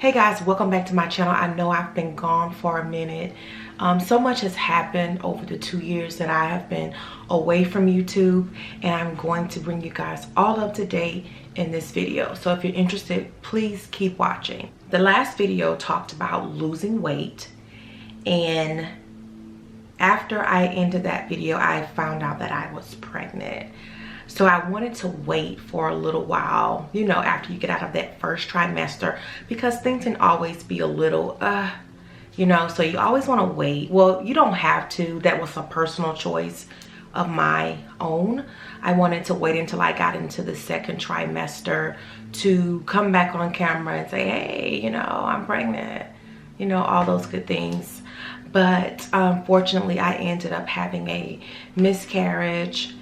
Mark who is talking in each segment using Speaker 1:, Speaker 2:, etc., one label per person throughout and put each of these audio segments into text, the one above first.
Speaker 1: Hey guys, welcome back to my channel. I know I've been gone for a minute. So much has happened over the 2 years that I have been away from YouTube, and I'm going to bring you guys all up to date in this video. So if you're interested, please keep watching. The last video talked about losing weight, and after I ended that video, I found out that I was pregnant. So I wanted to wait for a little while, you know, after you get out of that first trimester, because things can always be a little, you know, so you always want to wait. Well, you don't have to. That was a personal choice of my own. I wanted to wait until I got into the second trimester to come back on camera and say, hey, you know, I'm pregnant, you know, all those good things. But unfortunately, I ended up having a miscarriage.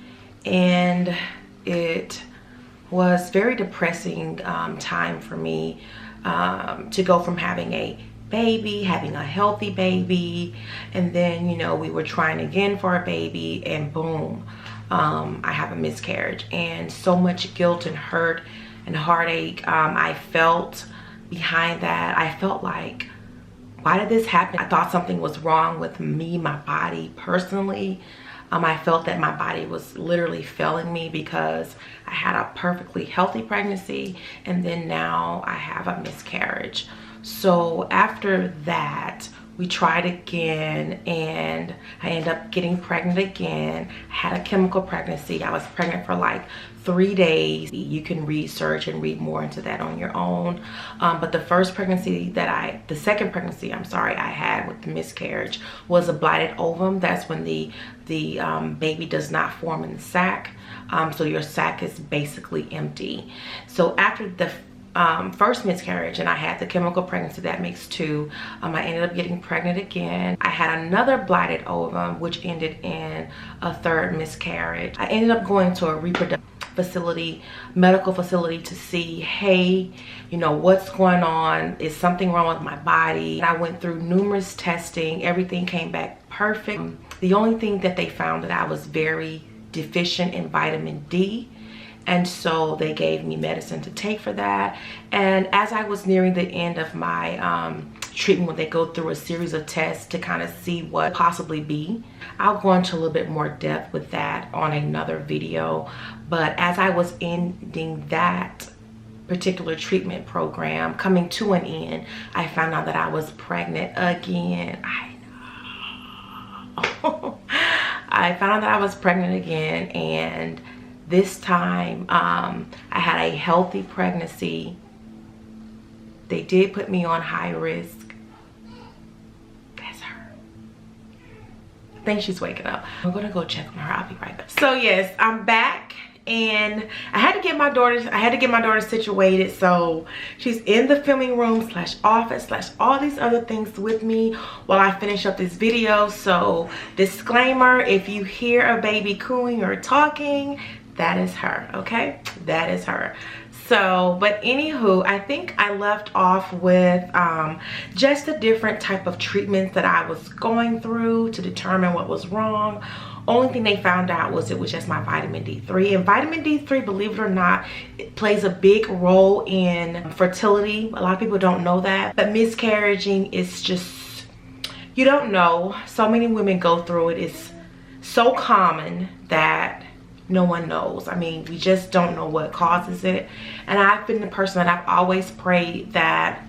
Speaker 1: And it was very depressing time for me to go from having a baby, having a healthy baby, and then, you know, we were trying again for a baby, and boom, I have a miscarriage. And so much guilt and hurt and heartache I felt behind that. I felt like, why did this happen? I thought something was wrong with me, my body personally. I felt that my body was literally failing me because I had a perfectly healthy pregnancy, and then now I have a miscarriage. So after that, we tried again, and I ended up getting pregnant again. I had a chemical pregnancy. I was pregnant for like 3 days. You can research and read more into that on your own. But the second pregnancy, I'm sorry, I had with the miscarriage was a blighted ovum. That's when the baby does not form in the sac. So your sac is basically empty. So after the first miscarriage, and I had the chemical pregnancy, that makes 2. I ended up getting pregnant again. I had another blighted ovum, which ended in a 3rd miscarriage. I ended up going to a reproductive facility, medical facility, to see, hey, you know, what's going on? Is something wrong with my body? I went through numerous testing. Everything came back perfect. The only thing that they found that I was very deficient in vitamin D. And so they gave me medicine to take for that. And as I was nearing the end of my treatment, when they go through a series of tests to kind of see what possibly be, I'll go into a little bit more depth with that on another video. But as I was ending that particular treatment program, coming to an end, I found out that I was pregnant again. I know. I found out that I was pregnant again, and this time I had a healthy pregnancy. They did put me on high risk. That's her. I think she's waking up. I'm gonna go check on her. I'll be right back. So yes, I'm back, and I had to get my daughter situated. So she's in the filming room / office / all these other things with me while I finish up this video. So disclaimer, if you hear a baby cooing or talking, that is her, okay? That is her. So, but anywho, I think I left off with just the different type of treatments that I was going through to determine what was wrong. Only thing they found out was it was just my vitamin D3. And vitamin D3, believe it or not, it plays a big role in fertility. A lot of people don't know that. But miscarrying is just, you don't know. So many women go through it. It's so common that no one knows. I mean, we just don't know what causes it. And I've been the person that I've always prayed that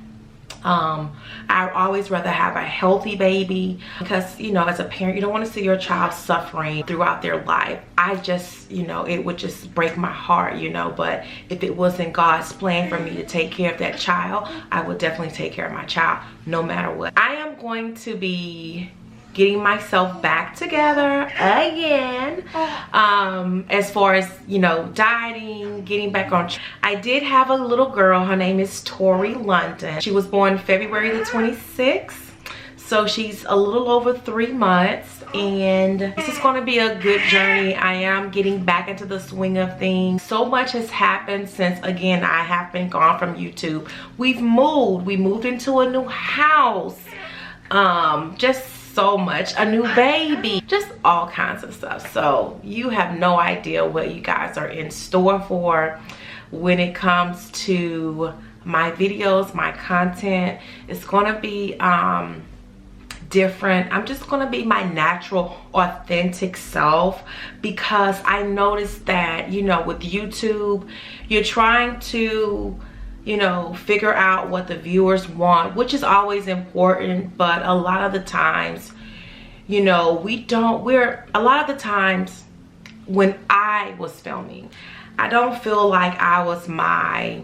Speaker 1: I'd always rather have a healthy baby, because, you know, as a parent, you don't want to see your child suffering throughout their life. I just, you know, it would just break my heart, you know. But if it wasn't God's plan for me to take care of that child, I would definitely take care of my child no matter what. I am going to be getting myself back together again, as far as, you know, dieting, getting back on. I did have a little girl. Her name is Tori London. She was born February the 26th, so she's a little over 3 months, and this is going to be a good journey. I am getting back into the swing of things. So much has happened since, again, I have been gone from YouTube. We moved into a new house, just so much, a new baby, just all kinds of stuff. So you have no idea what you guys are in store for when it comes to my videos, my content. It's gonna be different. I'm just gonna be my natural, authentic self, because I noticed that, you know, with YouTube, you're trying to, you know, figure out what the viewers want, which is always important, but a lot of the times, you know, a lot of the times when I was filming, I don't feel like I was my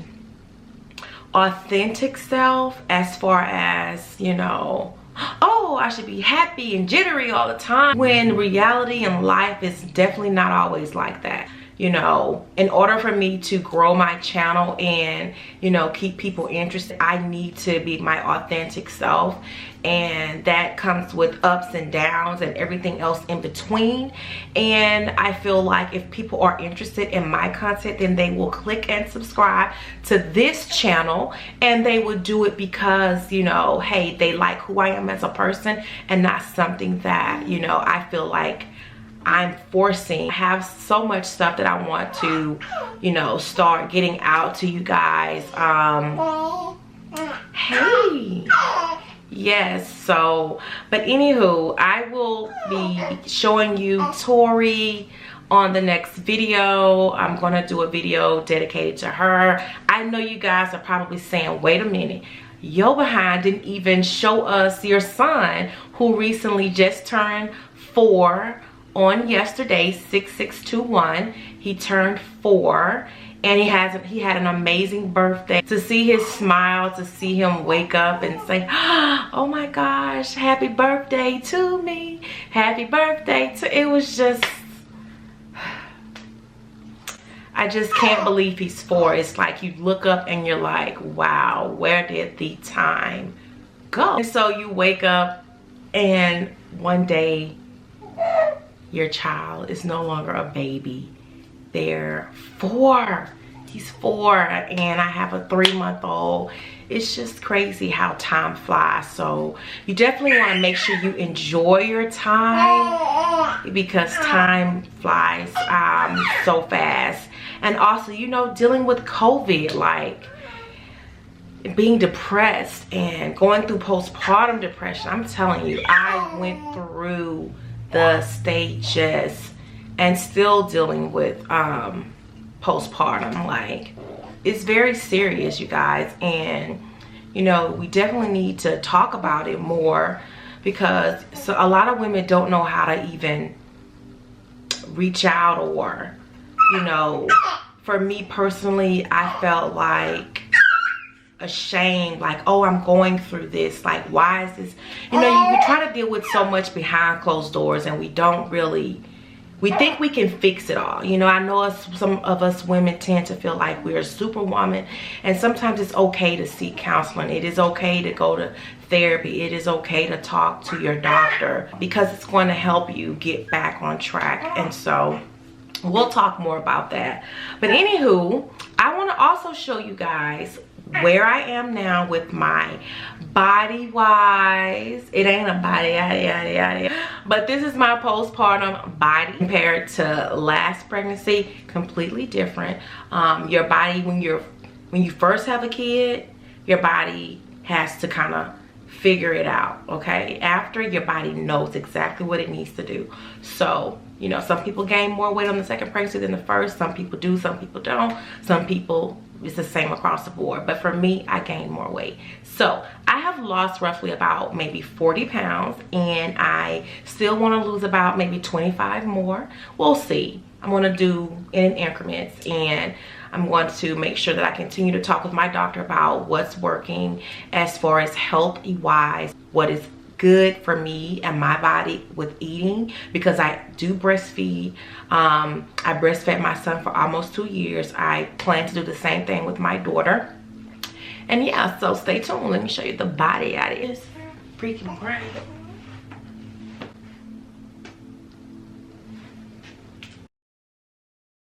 Speaker 1: authentic self, as far as, you know, oh, I should be happy and jittery all the time, when reality in life is definitely not always like that. You know, in order for me to grow my channel and, you know, keep people interested, I need to be my authentic self, and that comes with ups and downs and everything else in between. And I feel like if people are interested in my content, then they will click and subscribe to this channel, and they would do it because, you know, hey, they like who I am as a person, and not something that, you know, I feel like I'm forcing. I have so much stuff that I want to, you know, start getting out to you guys. Hey. Yes, so, but anywho, I will be showing you Tori on the next video. I'm gonna do a video dedicated to her. I know you guys are probably saying, wait a minute, your behind didn't even show us your son, who recently just turned 4 on yesterday, 6/6/21. He turned 4, and he had an amazing birthday. To see his smile, to see him wake up and say, oh my gosh, happy birthday to me, happy birthday to, it was just, I just can't believe he's 4. It's like you look up and you're like, wow, where did the time go? And so you wake up and one day your child is no longer a baby. They're 4. He's 4, and I have a 3-month-old. It's just crazy how time flies. So you definitely want to make sure you enjoy your time, because time flies so fast. And also, you know, dealing with COVID, like being depressed and going through postpartum depression. I'm telling you, I went through the stages and still dealing with postpartum. Like, it's very serious, you guys, and you know, we definitely need to talk about it more, because a lot of women don't know how to even reach out, or, you know, for me personally, I felt like ashamed, like, oh, I'm going through this, like, why is this, you know, we try to deal with so much behind closed doors, and we don't really, we think we can fix it all. You know, I know some of us women tend to feel like we're a superwoman, and sometimes it's okay to seek counseling. It is okay to go to therapy. It is okay to talk to your doctor, because it's going to help you get back on track. And so we'll talk more about that. But anywho, I want to also show you guys where I am now with my body wise. It ain't a body, yada, but this is my postpartum body compared to last pregnancy. Completely different. Your body, when you first have a kid, your body has to kind of figure it out, okay? After, your body knows exactly what it needs to do. So, you know, some people gain more weight on the second pregnancy than the first. Some people do, some people don't. Some people, it's the same across the board. But for me, I gained more weight. So I have lost roughly about maybe 40 pounds, and I still want to lose about maybe 25 more. We'll see. I'm going to do in increments, and I'm going to make sure that I continue to talk with my doctor about what's working as far as health wise, what is good for me and my body with eating, because I do breastfeed. I breastfed my son for almost 2 years. I plan to do the same thing with my daughter. And yeah, so stay tuned. Let me show you the body. It is freaking great.